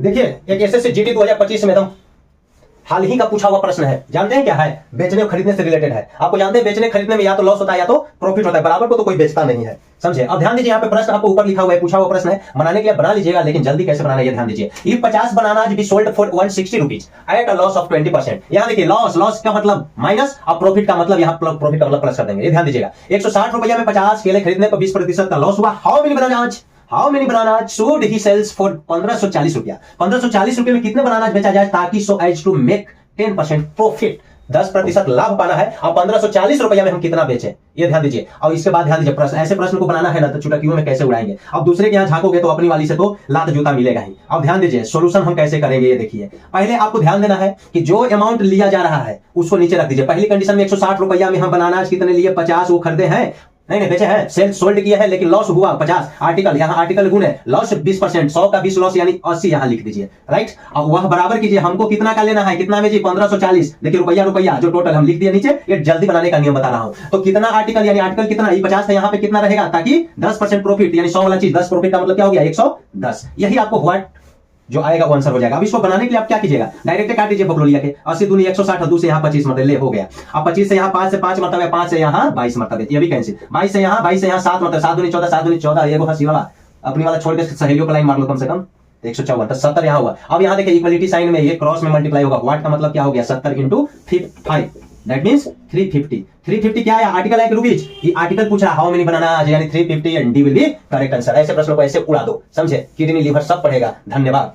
देखिए एक SSC GD 2025 में एकदम हाल ही का पूछा हुआ प्रश्न है। जानते हैं क्या है? बेचने और खरीदने से रिलेटेड है। आपको जानते हैं बेचने खरीदने में या तो लॉस होता है या तो प्रॉफिट होता है, बराबर को तो कोई बेचता नहीं है। समझे? अब ध्यान दीजिए, यहाँ पे प्रश्न आपको ऊपर लिखा हुआ है, पूछा हुआ प्रश्न है। बनाने के लिए बना लीजिएगा, लेकिन जल्दी कैसे बनाना है ध्यान दीजिए। If 50 bananas be sold for 160 rupees at a loss of 20%। यहाँ देखिए लॉस का मतलब माइनस और प्रॉफिट का मतलब यहाँ प्रॉफिट का मतलब प्लस कर देंगे। ये ध्यान दीजिएगा। 160 रुपया में 50 केले खरीदने पर 20% का लॉस हुआ। How many bananas should he sells for 1540 रुपया। 1540 रुपये में कितने बनानाज बेचा जाए ताकि so as to make 10% profit, 10% लाभ पाना है। अब 1540 रुपया में हम कितना बेचें, ये ध्यान दीजिए। और इसके बाद ध्यान दीजिए, प्रश्न ऐसे प्रश्न को बनाना है ना तो चुटकियों में कैसे उड़ाएंगे। अब दूसरे के यहाँ झांकोगे तो अपनी वाली से तो लात जूता मिलेगा ही। अब ध्यान दीजिए सोल्यूशन हम कैसे करेंगे, ये देखिए। पहले आपको ध्यान देना है कि जो अमाउंट लिया जा रहा है उसको नीचे रख दीजिए। पहली कंडीशन में 160 रुपया में हम बनाना कितने लिए, 50 वो खरीदे हैं, नहीं बेचे हैं, सेल सोल्ड किया है, लेकिन लॉस हुआ 50। आर्टिकल यहाँ आर्टिकल गुण है, लॉस 20%, 100 का 20 लॉस यानी 80 यहाँ लिख दीजिए, राइट। अब वह बराबर कीजिए, हमको कितना का लेना है, कितना में जी 1540। देखिए रुपया जो टोटल हम लिख दिए नीचे, ये जल्दी बनाने का नियम बता रहा हूं। तो कितना आर्टिकल यानी आर्टिकल कितना, ये 50 है, यहाँ पे कितना रहेगा ताकि 10% प्रॉफिट यानी 100 वाला चीज 10 प्रॉफिट का मतलब क्या हो गया 110। यही आपको व्हाट जो आएगा वो आंसर हो जाएगा। अब इसको बनाने के लिए आप क्या कीजिएगा, डायरेक्ट काट दीजिए बकलोलिया के। 80 दूनी 160, 2 से यहाँ 25 मतलब ले हो गया। अब 25 से यहाँ 5 से 5 मरतबे, 5 से यहाँ 22 मरतबे, ये भी कैंसिल। 22 से यहाँ 7 मतलब 7 दूनी 14, 7 दूनी 14, ये हंसी वाला अपनी वाला छोड़ के सहेलियों को लाइन मार लो कम से कम। 154 तो 70 यहाँ हुआ। अब यहाँ देखिए इक्वलिटी साइन में ये क्रॉस में मल्टीप्लाई होगा। व्हाट का मतलब क्या हो गया 70 इंटू 5, दैट मींस 350। 350 क्या है, आर्टिकल है कि रुपीज। ये आर्टिकल पूछ रहा हाउ मेनी बनाना यानी 350 and D will be correct answer. ऐसे प्रश्नों को ऐसे उड़ा दो, समझे। किडनी लीवर सब पढ़ेगा। धन्यवाद।